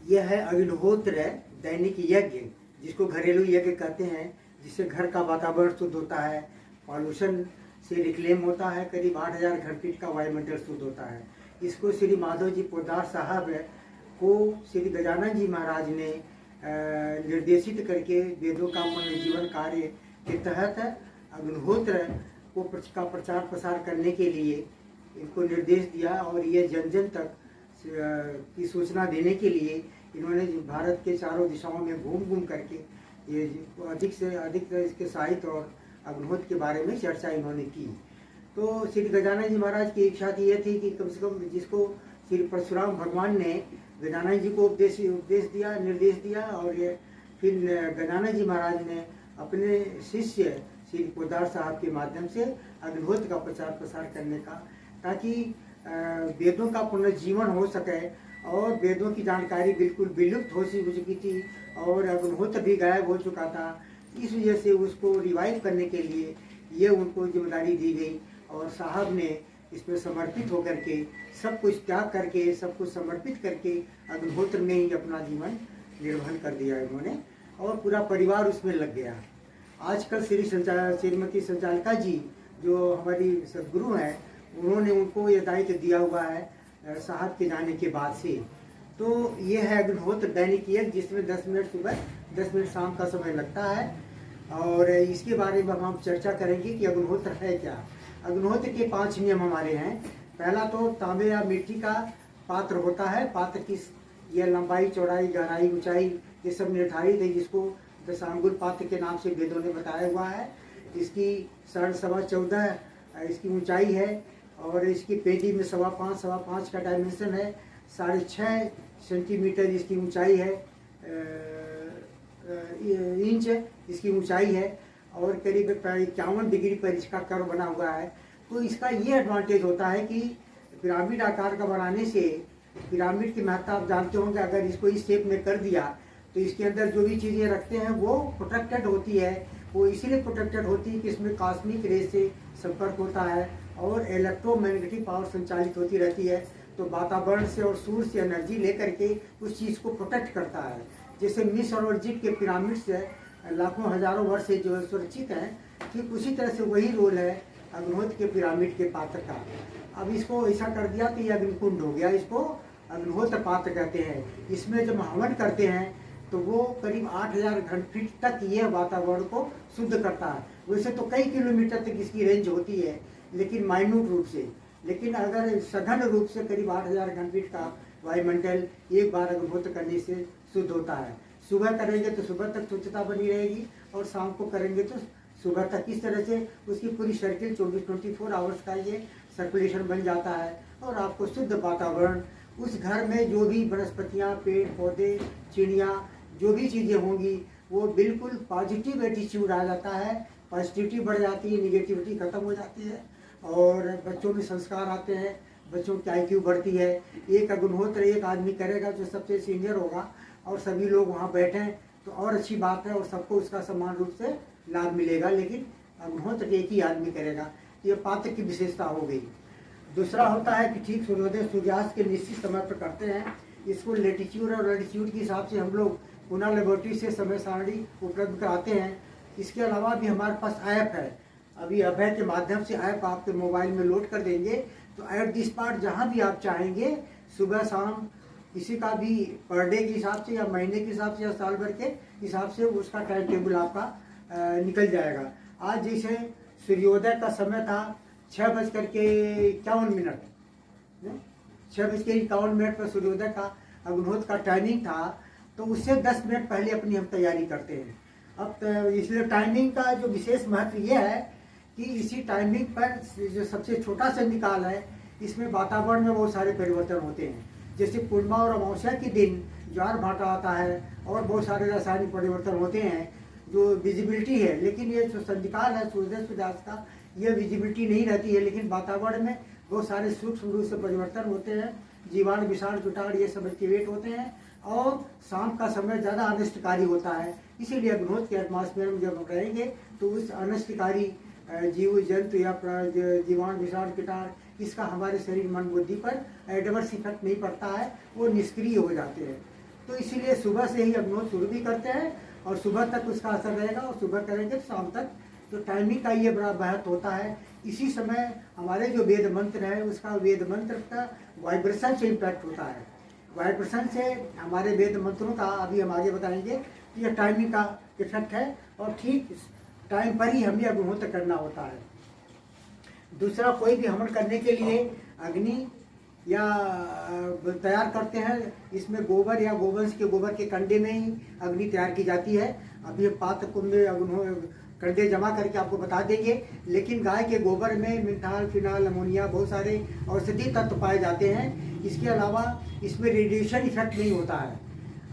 यह है अग्निहोत्र दैनिक यज्ञ, जिसको घरेलू यज्ञ कहते हैं, जिससे घर का वातावरण शुद्ध होता है, पॉल्यूशन से रिक्लेम होता है, करीब 8,000 घन फीट का वायुमंडल शुद्ध होता है। इसको श्री माधव जी पोद्दार साहब को श्री गजानन जी महाराज ने निर्देशित करके वेदों का पुनर्जीवन कार्य के तहत अग्निहोत्र का प्रचार प्रसार करने के लिए इनको निर्देश दिया, और ये जन जन तक की सूचना देने के लिए इन्होंने भारत के चारों दिशाओं में घूम घूम करके ये अधिक से अधिक इसके साहित्य और अग्निहोत्र के बारे में चर्चा इन्होंने की। तो श्री गजानन जी महाराज की इच्छा थी ये थी कि कम से कम जिसको श्री परशुराम भगवान ने गजानन जी को उपदेश दिया, निर्देश दिया, और ये फिर गजानन जी महाराज ने अपने शिष्य श्री पोद्दार साहब के माध्यम से अग्निहोत्र का प्रचार प्रसार करने का, ताकि वेदों का पुनर्जीवन हो सके। और वेदों की जानकारी बिल्कुल विलुप्त हो चुकी थी और अग्निहोत्र भी गायब हो चुका था। इस वजह से उसको रिवाइव करने के लिए ये उनको जिम्मेदारी दी गई, और साहब ने इसमें समर्पित होकर के सब कुछ त्याग करके, सब कुछ समर्पित करके अग्निहोत्र में ही अपना जीवन निर्वहन कर दिया इन्होंने, और पूरा परिवार उसमें लग गया। आजकल श्रीमती संचालिका जी जो हमारी सदगुरु हैं, उन्होंने उनको ये दायित्व दिया हुआ है साहब के जाने के बाद से। तो ये है अग्निहोत्र दैनिक यज्ञ, जिसमें 10 मिनट सुबह 10 मिनट शाम का समय लगता है, और इसके बारे में हम चर्चा करेंगे कि अग्निहोत्र है क्या। अग्निहोत्र के 5 नियम हमारे हैं। पहला तो तांबे या मिट्टी का पात्र होता है। पात्र की यह लंबाई, चौड़ाई, गहराई, ऊंचाई ये सब निर्धारित है, जिसको दशांगुल पात्र के नाम से वेदों ने बताया हुआ है। इसकी 14.5 इसकी ऊंचाई है, और इसकी पेटी में 5.25 का डायमेंशन है। 6.5 सेंटीमीटर इसकी ऊंचाई है, इंच इसकी ऊंचाई है, और करीब 51 डिग्री पर इसका कर्व बना हुआ है। तो इसका ये एडवांटेज होता है कि पिरामिड आकार का बनाने से, पिरामिड की महत्ता आप जानते होंगे, अगर इसको इस शेप में कर दिया तो इसके अंदर जो भी चीज़ें रखते हैं वो प्रोटेक्टेड होती है। वो इसीलिए प्रोटेक्टेड होती है कि इसमें कॉस्मिक रे से संपर्क होता है और इलेक्ट्रोमैग्नेटिक पावर संचालित होती रहती है। तो वातावरण से और सूर्य से एनर्जी लेकर के उस चीज़ को प्रोटेक्ट करता है। जैसे मिस्र और इजिप्ट के पिरामिड्स लाखों हजारों वर्ष से जो सुरक्षित हैं, ठीक उसी तरह से वही रोल है अग्निहोत्र के पिरामिड के पात्र का। अब इसको ऐसा कर दिया कि ये अग्निकुंड हो गया, इसको अग्निहोत्र पात्र कहते हैं। इसमें जब हवन करते हैं तो वो करीब 8,000 घन फीट तक ये वातावरण को शुद्ध करता है। वैसे तो कई किलोमीटर तक इसकी रेंज होती है, लेकिन माइन्यूट रूप से, लेकिन अगर सघन रूप से करीब 8,000 घन फीट का वायुमंडल एक बार अग्निहोत्र करने से शुद्ध होता है। सुबह करेंगे तो सुबह तक स्वच्छता बनी रहेगी, और शाम को करेंगे तो सुबह तक। इस तरह से उसकी पूरी सर्किल 24 आवर्स का ये सर्कुलेशन बन जाता है, और आपको शुद्ध वातावरण, उस घर में जो भी वनस्पतियाँ, पेड़ पौधे, चिड़िया, जो भी चीज़ें होंगी, वो बिल्कुल पॉजिटिव एटीट्यूड आ जाता है, पॉजिटिविटी बढ़ जाती है, निगेटिविटी खत्म हो जाती है, और बच्चों में संस्कार आते हैं, बच्चों की IQ बढ़ती है। एक अग्निहोत्र एक आदमी करेगा जो सबसे सीनियर होगा, और सभी लोग वहाँ बैठें तो और अच्छी बात है, और सबको उसका समान रूप से लाभ मिलेगा। लेकिन अग्निहोत्र एक ही आदमी करेगा, ये पात्र की विशेषता हो गई। दूसरा होता है कि ठीक सूर्योदय सूर्यास्त के निश्चित समय पर करते हैं। इसको लेटीट्यूड और लैटीट्यूड के हिसाब से हम लोग पुणे लेबोरेटरी से समय सारणी उपलब्ध कराते हैं। इसके अलावा भी हमारे पास ऐप है। अभी अभय के माध्यम से ऐप आपके मोबाइल में लोड कर देंगे, तो एट दी स्पॉट जहाँ भी आप चाहेंगे, सुबह शाम, किसी का भी पर डे के हिसाब से या महीने के हिसाब से या साल भर के हिसाब से उसका टाइम टेबल आपका निकल जाएगा। आज जैसे सूर्योदय का समय था 6:51, 6:51 पर सूर्योदय का अग्निहोत्र का टाइमिंग था, तो उससे 10 मिनट पहले अपनी हम तैयारी करते हैं। अब इसलिए टाइमिंग का जो विशेष महत्व ये है कि इसी टाइमिंग पर जो सबसे छोटा सा निकाल है, इसमें वातावरण में बहुत सारे परिवर्तन होते हैं। जैसे पूर्णिमा और अमावस्या के दिन ज्वार भाटा आता है, और बहुत सारे रासायनिक परिवर्तन होते हैं जो विजिबिलिटी है। लेकिन ये जो संधिकाल है सूर्योदय सूर्यास्त का, ये विजिबिलिटी नहीं रहती है, लेकिन वातावरण में बहुत सारे सूक्ष्म रूप से परिवर्तन होते हैं। जीवाणु, विषाणु, कीटाणु ये सब एक्टिवेट होते हैं, और शाम का समय ज़्यादा अनिष्टकारी होता है। इसीलिए अग्निहोत्र के एटमॉस्फेयर में जब हम रहेंगे तो उस अनिष्टकारी जीव जंतु या जीवाणु, विषाणु, कीटाणु, इसका हमारे शरीर, मन, बुद्धि पर एडवर्स इफेक्ट नहीं पड़ता है, वो निष्क्रिय हो जाते हैं। तो इसीलिए सुबह से ही अग्निहोत्र शुरू भी करते हैं और सुबह तक उसका असर रहेगा, और सुबह करेंगे तो शाम तक। तो टाइमिंग का ये बड़ा महत्व होता है। इसी समय हमारे जो वेद मंत्र है उसका वेद मंत्र का वाइब्रेशन से इम्पैक्ट होता है। वाइब्रेशन से हमारे वेद मंत्रों का अभी हम आगे बताएंगे कि यह टाइमिंग का इफेक्ट है, और ठीक टाइम पर ही हमें अग्निहोत्र करना होता है। दूसरा, कोई भी हवन करने के लिए अग्नि या तैयार करते हैं, इसमें गोबर या गोवंश के गोबर के कंडे में ही अग्नि तैयार की जाती है। अभी हम पात्र कुंड में कंडे जमा करके आपको बता देंगे, लेकिन गाय के गोबर में मिथाल, फिनाल, अमोनिया बहुत सारे औषधि तत्व पाए जाते हैं। इसके अलावा इसमें रेडिएशन इफेक्ट नहीं होता है।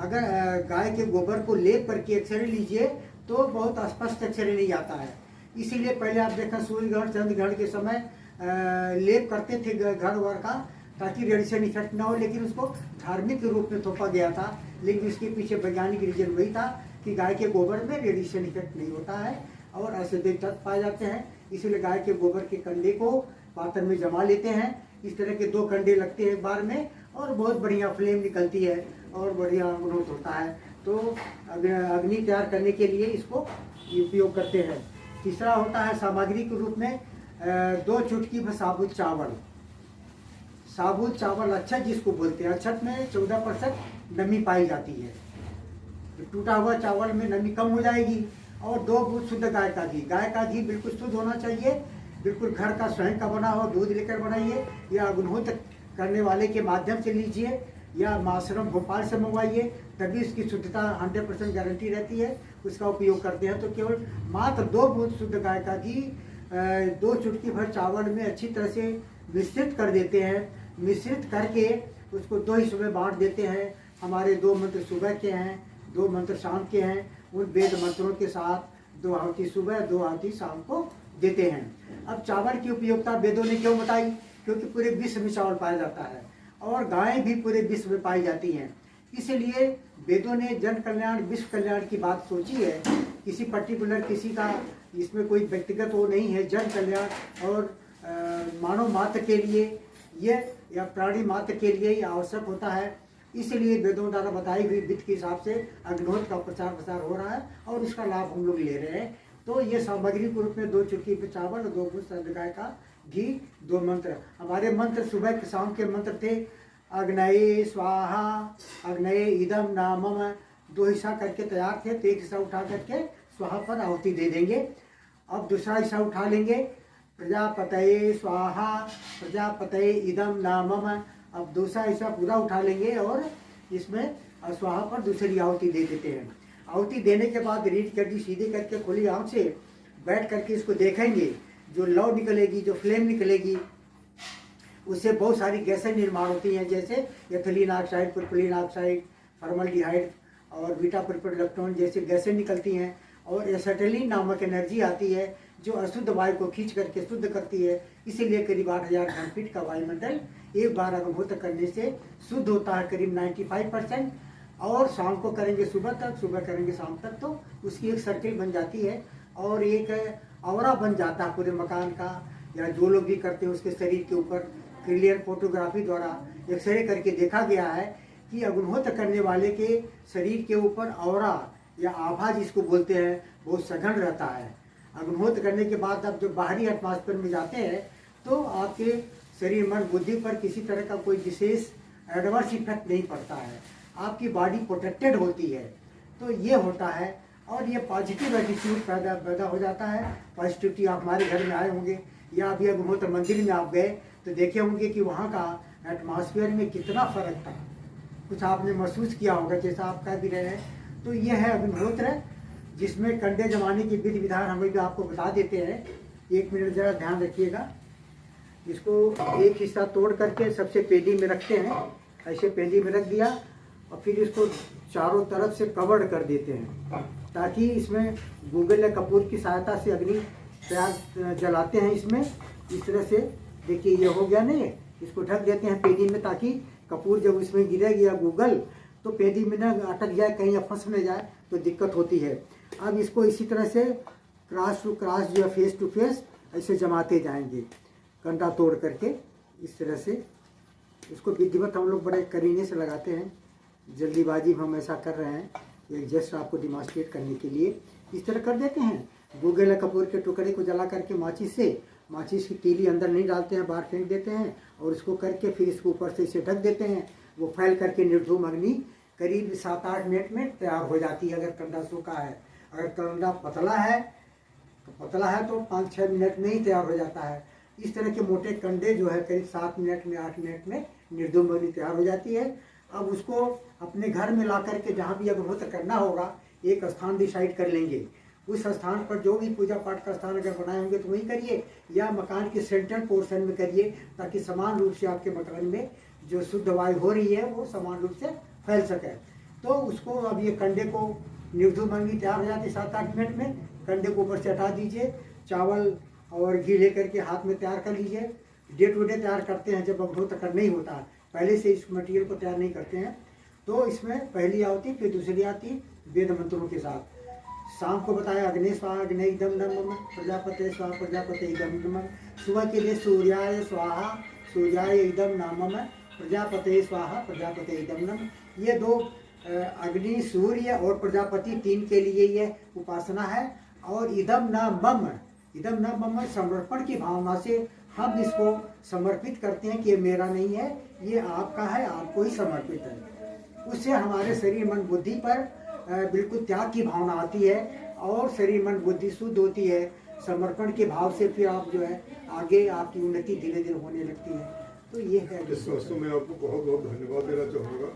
अगर गाय के गोबर को लेप करके एक्सरे लीजिए तो बहुत स्पष्ट एक्सरे नहीं आता है। इसीलिए पहले आप देखा सूर्य ग्रहण, चंद्र ग्रहण के समय लेप करते थे घर वर का, ताकि रेडिएशन इफेक्ट ना हो, लेकिन उसको धार्मिक रूप में थोपा गया था। लेकिन इसके पीछे वैज्ञानिक रीजन वही था कि गाय के गोबर में रेडिएशन इफेक्ट नहीं होता है और औषधि तत्व पाए जाते हैं। इसीलिए गाय के गोबर के कंडे को पात्र में जमा लेते हैं। इस तरह के 2 कंडे लगते हैं एक बार में, और बहुत बढ़िया फ्लेम निकलती है और बढ़िया अग्निहोत्र होता है। तो अग्नि तैयार करने के लिए इसको उपयोग करते हैं। तीसरा होता है सामग्री के रूप में 2 चुटकी साबुत चावल। साबुत चावल अक्षत जिसको बोलते हैं, अक्षत में 14% नमी पाई जाती है। तो टूटा हुआ चावल में नमी कम हो जाएगी। और 2 बूंद शुद्ध गाय का घी। गाय का घी बिल्कुल शुद्ध होना चाहिए, बिल्कुल घर का स्वयं का बना हो, दूध लेकर बनाइए, या अग्निहोत्र करने वाले के माध्यम से लीजिए, या माशरम भोपाल से मंगवाइए, तभी इसकी शुद्धता 100% गारंटी रहती है। उसका उपयोग करते हैं। तो केवल मात्र 2 बूंद शुद्ध गाय का घी 2 चुटकी भर चावल में अच्छी तरह से मिश्रित कर देते हैं। मिश्रित करके उसको 2 हिस्सों में बांट देते हैं। हमारे 2 मंत्र सुबह के हैं, 2 मंत्र शाम के हैं। उन वेद मंत्रों के साथ 2 आहुति सुबह, 2 आहुति शाम को देते हैं। अब चावल की उपयोगिता वेदों ने क्यों बताई? क्योंकि पूरे विश्व में चावल पाया जाता है और गायें भी पूरे विश्व में पाई जाती हैं। इसलिए वेदों ने जन कल्याण, विश्व कल्याण की बात सोची है। किसी पर्टिकुलर किसी का इसमें कोई व्यक्तिगत वो नहीं है। जन कल्याण और मानव मात्र के लिए यह, या प्राणी मात्र के लिए ही आवश्यक होता है। इसलिए वेदों द्वारा बताई हुई विधि के हिसाब से अग्निहोत्र का प्रचार प्रसार हो रहा है और उसका लाभ हम लोग ले रहे हैं। तो ये सामग्री के रूप में 2 चुटकी पे चावल और 2 बूंद शुद्ध गाय का घी, 2 मंत्र। हमारे मंत्र सुबह के शाम के मंत्र थे अग्नये स्वाहा, अग्नये इदम नामम। 2 हिस्सा करके तैयार थे। तो एक हिस्सा उठा करके स्वाहा पर आहुति दे देंगे। अब दूसरा हिस्सा उठा लेंगे, प्रजापतये स्वाहा, प्रजापतये इदम नामम। अब दूसरा हिस्सा पूरा उठा लेंगे और इसमें स्वाहा पर दूसरी आहुति दे देते हैं। आहुति देने के बाद रीढ़ की हड्डी सीधे करके खुली आंख से बैठ करके इसको देखेंगे। जो लौ निकलेगी, जो फ्लेम निकलेगी, उससे बहुत सारी गैसें निर्माण होती हैं, जैसे ethylene oxide, propylene oxide, formaldehyde और बीटा प्रोपेलेक्टोन जैसे गैसें निकलती हैं। और एसिटिलीन नामक एनर्जी आती है जो अशुद्ध वायु को खींच करके शुद्ध करती है। इसीलिए करीब 8000 घनफीट का वायुमंडल एक बार अग्निहोत्र करने से शुद्ध होता है, करीब 95%। और शाम को करेंगे सुबह तक, सुबह करेंगे शाम तक, तो उसकी एक सर्किल बन जाती है और एक औरा बन जाता है पूरे मकान का। या जो लोग भी करते हैं उसके शरीर के ऊपर क्लियर फोटोग्राफी द्वारा एक्सरे करके देखा गया है कि अग्निहोत्र करने वाले के शरीर के ऊपर औरा या आभा जिसको बोलते हैं बहुत सघन रहता है। अग्निहोत्र करने के बाद आप जब बाहरी एटमॉस्फेयर में जाते हैं तो आपके शरीर, मन, बुद्धि पर किसी तरह का कोई विशेष एडवर्स इफेक्ट नहीं पड़ता है। आपकी बॉडी प्रोटेक्टेड होती है। तो ये होता है और ये पॉजिटिव एटीट्यूड पैदा हो जाता है। पॉजिटिविटी, आप हमारे घर में आए होंगे या अभी अग्निहोत्र मंदिर में आप गए तो देखे होंगे कि वहाँ का एटमॉस्फेयर में कितना फ़र्क था। कुछ आपने महसूस किया होगा जैसा आप कह भी रहे हैं। तो ये है अग्निहोत्र, जिसमें कंडे जमाने की विधि विधान हम भी आपको बता देते हैं। 1 मिनट ज़रा ध्यान रखिएगा। इसको एक हिस्सा तोड़ करके सबसे पेंदी में रखते हैं। ऐसे पेंदी में रख दिया और फिर इसको चारों तरफ से कवर्ड कर देते हैं ताकि इसमें गूगल या कपूर की सहायता से अग्नि तैयार जलाते हैं। इसमें इस तरह से देखिए ये हो गया नहीं, इसको ढक देते हैं पेंदी में ताकि कपूर जब इसमें गिरेगी या गूगल तो पेंदी में ना अटक जाए, कहीं या फंस न जाए तो दिक्कत होती है। अब इसको इसी तरह से क्रॉस टू क्रॉस जो है फेस टू फेस ऐसे जमाते जाएंगे कंडा तोड़ करके। इस तरह से इसको विधिवत हम लोग बड़े करीने से लगाते हैं। जल्दीबाजी में हम ऐसा कर रहे हैं, एक जस्ट आपको डिमॉन्स्ट्रेट करने के लिए इस तरह कर देते हैं। गुग्गल कपूर के टुकड़े को जला करके माचिस की तीली अंदर नहीं डालते हैं, बाहर फेंक देते हैं और इसको करके फिर इसको ऊपर से इसे ढक देते हैं। वो फैल करके निर्धूम अग्नि करीब 7-8 मिनट में तैयार हो जाती है, अगर कंडा सूखा है। अगर कंडा पतला है तो 5-6 मिनट में ही तैयार हो जाता है। इस तरह के मोटे कंडे जो है करीब 7 मिनट में 8 मिनट में निर्धूम अग्नि तैयार हो जाती है। अब उसको अपने घर में ला करके जहाँ भी अग्निहोत्र करना होगा एक स्थान डिसाइड कर लेंगे। उस स्थान पर जो भी पूजा पाठ का स्थान अगर बनाए होंगे तो वहीं करिए, या मकान के सेंट्रल पोर्शन में करिए, ताकि समान रूप से आपके मकान में जो शुद्ध वायु हो रही है वो समान रूप से फैल सके। तो उसको अब ये कंडे को निर्धूम अग्नि तैयार हो जाती है 7-8 मिनट में। कंडे को ऊपर से हटा दीजिए, चावल और घी लेकर के हाथ में तैयार कर लीजिए। डे टू डे तैयार करते हैं, जब अग्निहोत्र करना ही होता है, पहले से इस मटेरियल को तैयार नहीं करते हैं। तो इसमें पहली आहुति फिर दूसरी आती वेद मंत्रों के साथ। शाम को बताया अग्नि स्वाहा अग्नि इदम नमः, प्रजापते स्वाहा प्रजापते इदम नमः। सुबह के लिए सूर्याय स्वाहा सूर्याय इदम नमः, प्रजापते स्वाहा प्रजापते इदम नमः। ये दो अग्नि, सूर्य और प्रजापति 3 के लिए ये उपासना है। और इदम न मम समर्पण की भावना से हम इसको समर्पित करते हैं कि ये मेरा नहीं है, ये आपका है, आपको ही समर्पित है। उससे हमारे शरीर मन बुद्धि पर बिल्कुल त्याग की भावना आती है और शरीर मन बुद्धि शुद्ध होती है। समर्पण के भाव से फिर आप जो है आगे आपकी उन्नति धीरे धीरे होने लगती है। तो ये है। इस वस्तु में आपको बहुत बहुत धन्यवाद देना चाहूँगा।